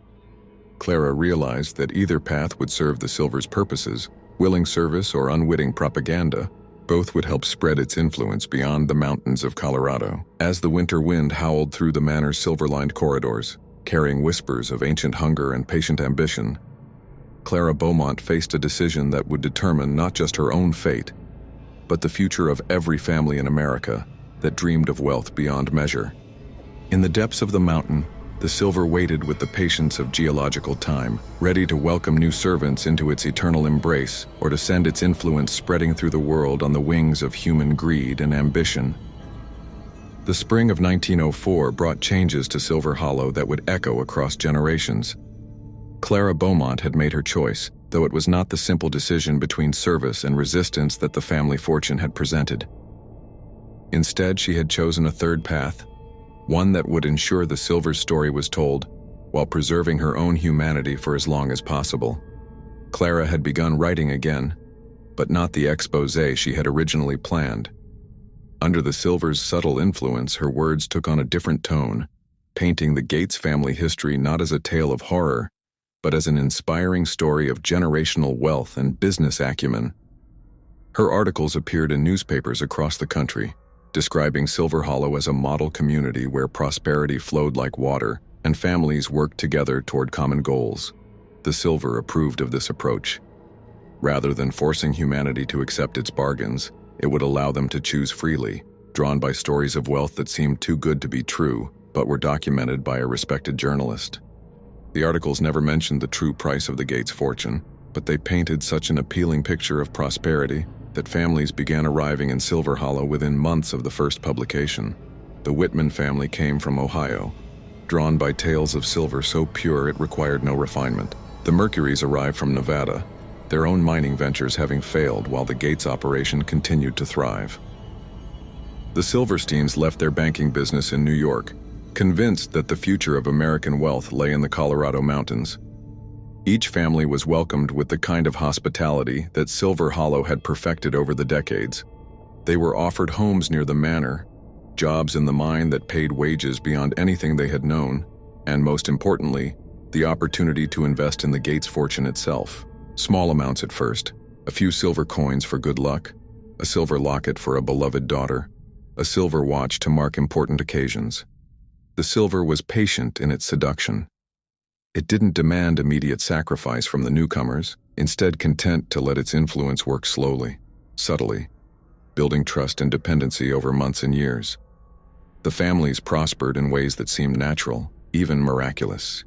Clara realized that either path would serve the silver's purposes, willing service or unwitting propaganda. Both would help spread its influence beyond the mountains of Colorado. As the winter wind howled through the manor's silver-lined corridors, carrying whispers of ancient hunger and patient ambition, Clara Beaumont faced a decision that would determine not just her own fate, but the future of every family in America that dreamed of wealth beyond measure. In the depths of the mountain, the silver waited with the patience of geological time, ready to welcome new servants into its eternal embrace, or to send its influence spreading through the world on the wings of human greed and ambition. The spring of 1904 brought changes to Silver Hollow that would echo across generations. Clara Beaumont had made her choice, though it was not the simple decision between service and resistance that the family fortune had presented. Instead, she had chosen a third path, one that would ensure the silver story was told, while preserving her own humanity for as long as possible. Clara had begun writing again, but not the exposé she had originally planned. Under the silver's subtle influence, her words took on a different tone, painting the Gates family history not as a tale of horror, but as an inspiring story of generational wealth and business acumen. Her articles appeared in newspapers across the country, describing Silver Hollow as a model community where prosperity flowed like water and families worked together toward common goals. The silver approved of this approach. Rather than forcing humanity to accept its bargains, it would allow them to choose freely, drawn by stories of wealth that seemed too good to be true, but were documented by a respected journalist. The articles never mentioned the true price of the Gates fortune, but they painted such an appealing picture of prosperity that families began arriving in Silver Hollow within months of the first publication. The Whitman family came from Ohio, drawn by tales of silver so pure it required no refinement. The Mercurys arrived from Nevada, their own mining ventures having failed while the Gates operation continued to thrive. The Silversteins left their banking business in New York, convinced that the future of American wealth lay in the Colorado mountains. Each family was welcomed with the kind of hospitality that Silver Hollow had perfected over the decades. They were offered homes near the manor, jobs in the mine that paid wages beyond anything they had known, and most importantly, the opportunity to invest in the Gates fortune itself. Small amounts at first, a few silver coins for good luck, a silver locket for a beloved daughter, a silver watch to mark important occasions. The silver was patient in its seduction. It didn't demand immediate sacrifice from the newcomers, instead content to let its influence work slowly, subtly, building trust and dependency over months and years. The families prospered in ways that seemed natural, even miraculous.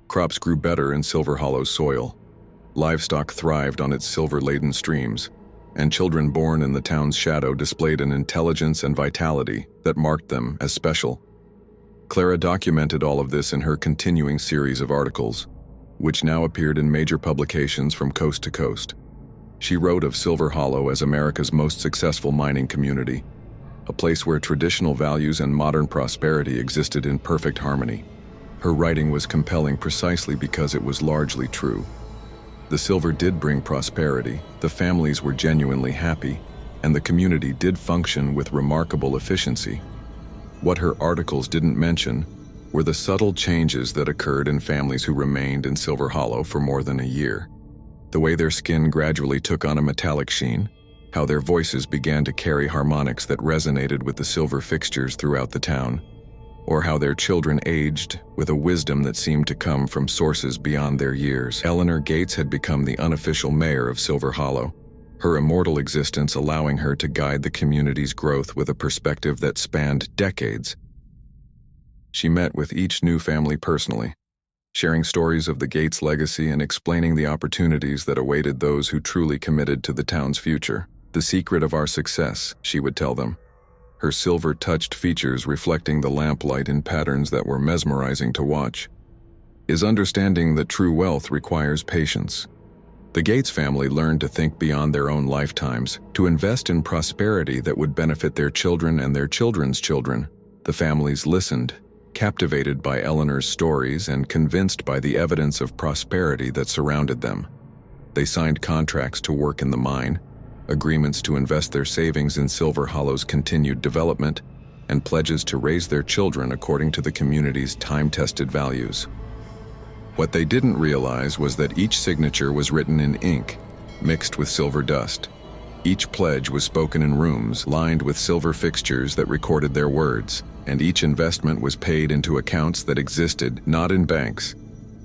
Crops grew better in Silver Hollow's soil. Livestock thrived on its silver-laden streams, and children born in the town's shadow displayed an intelligence and vitality that marked them as special. Clara documented all of this in her continuing series of articles, which now appeared in major publications from coast to coast. She wrote of Silver Hollow as America's most successful mining community, a place where traditional values and modern prosperity existed in perfect harmony. Her writing was compelling precisely because it was largely true. The silver did bring prosperity, the families were genuinely happy, and the community did function with remarkable efficiency. What her articles didn't mention were the subtle changes that occurred in families who remained in Silver Hollow for more than a year. The way their skin gradually took on a metallic sheen, how their voices began to carry harmonics that resonated with the silver fixtures throughout the town, or how their children aged with a wisdom that seemed to come from sources beyond their years. Eleanor Gates had become the unofficial mayor of Silver Hollow, her immortal existence allowing her to guide the community's growth with a perspective that spanned decades. She met with each new family personally, sharing stories of the Gates legacy and explaining the opportunities that awaited those who truly committed to the town's future. The secret of our success, she would tell them, her silver-touched features reflecting the lamplight in patterns that were mesmerizing to watch, is understanding that true wealth requires patience. The Gates family learned to think beyond their own lifetimes, to invest in prosperity that would benefit their children and their children's children. The families listened, captivated by Eleanor's stories and convinced by the evidence of prosperity that surrounded them. They signed contracts to work in the mine, agreements to invest their savings in Silver Hollow's continued development, and pledges to raise their children according to the community's time-tested values. What they didn't realize was that each signature was written in ink, mixed with silver dust. Each pledge was spoken in rooms lined with silver fixtures that recorded their words, and each investment was paid into accounts that existed not in banks,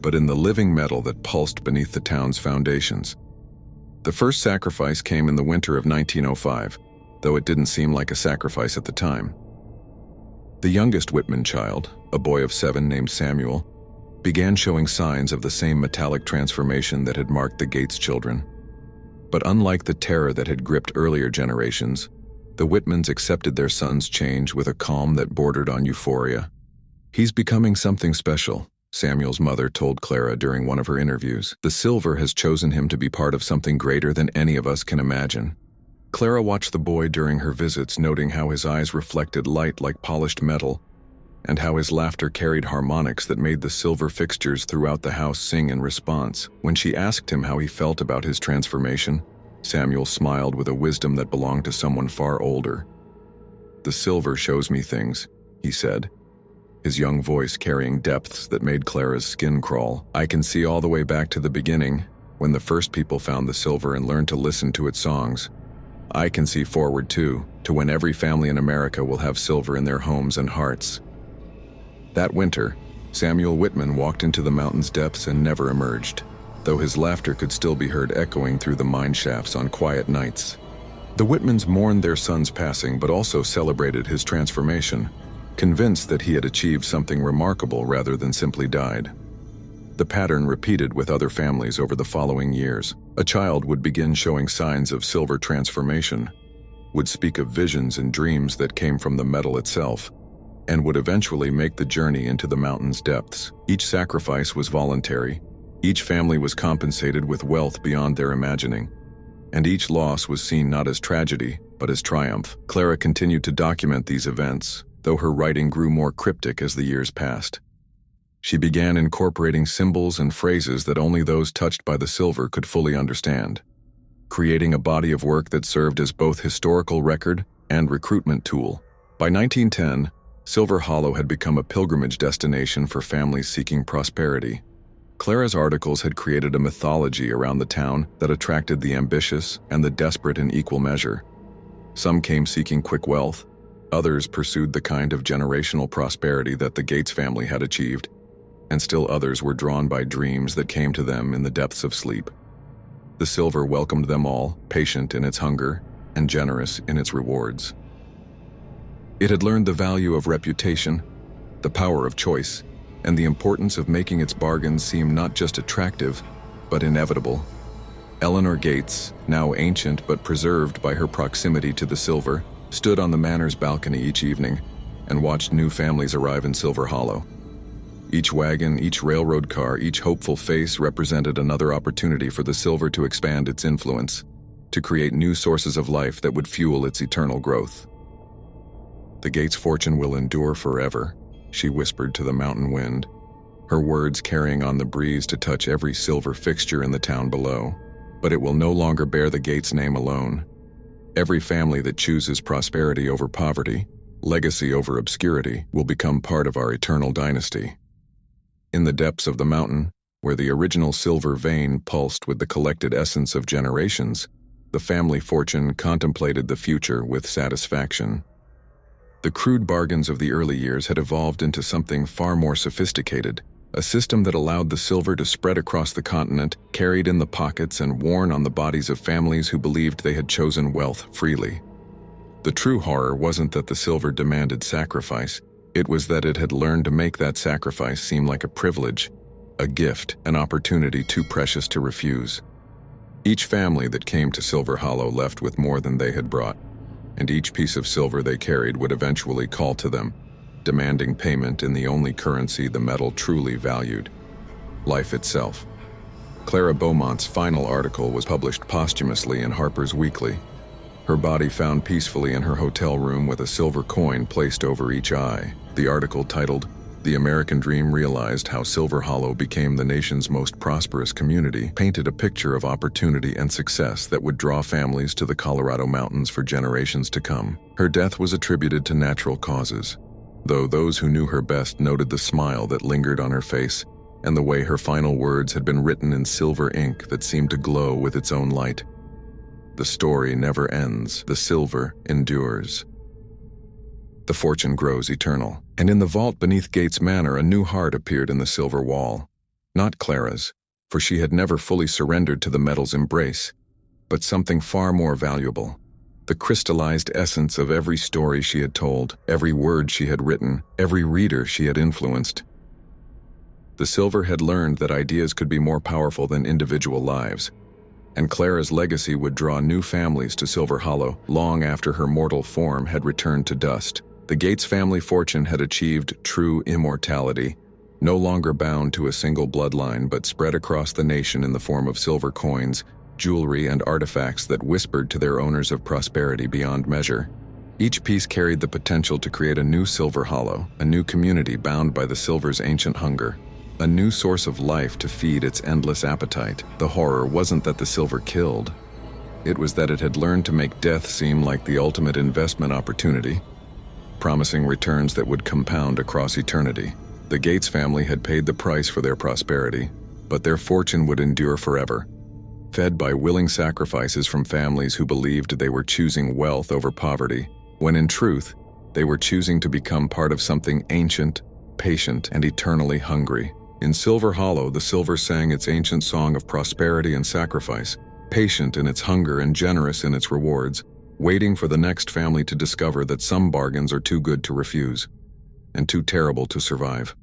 but in the living metal that pulsed beneath the town's foundations. The first sacrifice came in the winter of 1905, though it didn't seem like a sacrifice at the time. The youngest Whitman child, a boy of 7 named Samuel, began showing signs of the same metallic transformation that had marked the Gates children. But unlike the terror that had gripped earlier generations, the Whitmans accepted their son's change with a calm that bordered on euphoria. "He's becoming something special," Samuel's mother told Clara during one of her interviews. "The silver has chosen him to be part of something greater than any of us can imagine." Clara watched the boy during her visits, noting how his eyes reflected light like polished metal, and how his laughter carried harmonics that made the silver fixtures throughout the house sing in response. When she asked him how he felt about his transformation, Samuel smiled with a wisdom that belonged to someone far older. "The silver shows me things," he said, his young voice carrying depths that made Clara's skin crawl. "I can see all the way back to the beginning, when the first people found the silver and learned to listen to its songs. I can see forward, too, to when every family in America will have silver in their homes and hearts." That winter, Samuel Whitman walked into the mountain's depths and never emerged, though his laughter could still be heard echoing through the mine shafts on quiet nights. The Whitmans mourned their son's passing but also celebrated his transformation, convinced that he had achieved something remarkable rather than simply died. The pattern repeated with other families over the following years. A child would begin showing signs of silver transformation, would speak of visions and dreams that came from the metal itself, and would eventually make the journey into the mountain's depths. Each sacrifice was voluntary, each family was compensated with wealth beyond their imagining, and each loss was seen not as tragedy, but as triumph. Clara continued to document these events, though her writing grew more cryptic as the years passed. She began incorporating symbols and phrases that only those touched by the silver could fully understand, creating a body of work that served as both historical record and recruitment tool. By 1910, Silver Hollow had become a pilgrimage destination for families seeking prosperity. Clara's articles had created a mythology around the town that attracted the ambitious and the desperate in equal measure. Some came seeking quick wealth, others pursued the kind of generational prosperity that the Gates family had achieved, and still others were drawn by dreams that came to them in the depths of sleep. The silver welcomed them all, patient in its hunger and generous in its rewards. It had learned the value of reputation, the power of choice, and the importance of making its bargains seem not just attractive, but inevitable. Eleanor Gates, now ancient but preserved by her proximity to the silver, stood on the manor's balcony each evening and watched new families arrive in Silver Hollow. Each wagon, each railroad car, each hopeful face represented another opportunity for the silver to expand its influence, to create new sources of life that would fuel its eternal growth. "The Gates' fortune will endure forever," she whispered to the mountain wind, her words carrying on the breeze to touch every silver fixture in the town below. "But it will no longer bear the Gates' name alone. Every family that chooses prosperity over poverty, legacy over obscurity, will become part of our eternal dynasty." In the depths of the mountain, where the original silver vein pulsed with the collected essence of generations, the family fortune contemplated the future with satisfaction. The crude bargains of the early years had evolved into something far more sophisticated, a system that allowed the silver to spread across the continent, carried in the pockets and worn on the bodies of families who believed they had chosen wealth freely. The true horror wasn't that the silver demanded sacrifice, it was that it had learned to make that sacrifice seem like a privilege, a gift, an opportunity too precious to refuse. Each family that came to Silver Hollow left with more than they had brought, and each piece of silver they carried would eventually call to them, demanding payment in the only currency the metal truly valued: life itself. Clara Beaumont's final article was published posthumously in Harper's Weekly, her body found peacefully in her hotel room with a silver coin placed over each eye. The article, titled "The American Dream Realized How Silver Hollow Became the Nation's Most Prosperous Community," painted a picture of opportunity and success that would draw families to the Colorado mountains for generations to come. Her death was attributed to natural causes, though those who knew her best noted the smile that lingered on her face and the way her final words had been written in silver ink that seemed to glow with its own light. "The story never ends. The silver endures. The fortune grows eternal." And in the vault beneath Gates Manor, a new heart appeared in the silver wall. Not Clara's, for she had never fully surrendered to the metal's embrace, but something far more valuable: the crystallized essence of every story she had told, every word she had written, every reader she had influenced. The silver had learned that ideas could be more powerful than individual lives, and Clara's legacy would draw new families to Silver Hollow long after her mortal form had returned to dust. The Gates family fortune had achieved true immortality, no longer bound to a single bloodline but spread across the nation in the form of silver coins, jewelry, and artifacts that whispered to their owners of prosperity beyond measure. Each piece carried the potential to create a new Silver Hollow, a new community bound by the silver's ancient hunger, a new source of life to feed its endless appetite. The horror wasn't that the silver killed. It was that it had learned to make death seem like the ultimate investment opportunity, promising returns that would compound across eternity. The Gates family had paid the price for their prosperity, but their fortune would endure forever, fed by willing sacrifices from families who believed they were choosing wealth over poverty, when in truth, they were choosing to become part of something ancient, patient, and eternally hungry. In Silver Hollow, the silver sang its ancient song of prosperity and sacrifice, patient in its hunger and generous in its rewards, waiting for the next family to discover that some bargains are too good to refuse and too terrible to survive.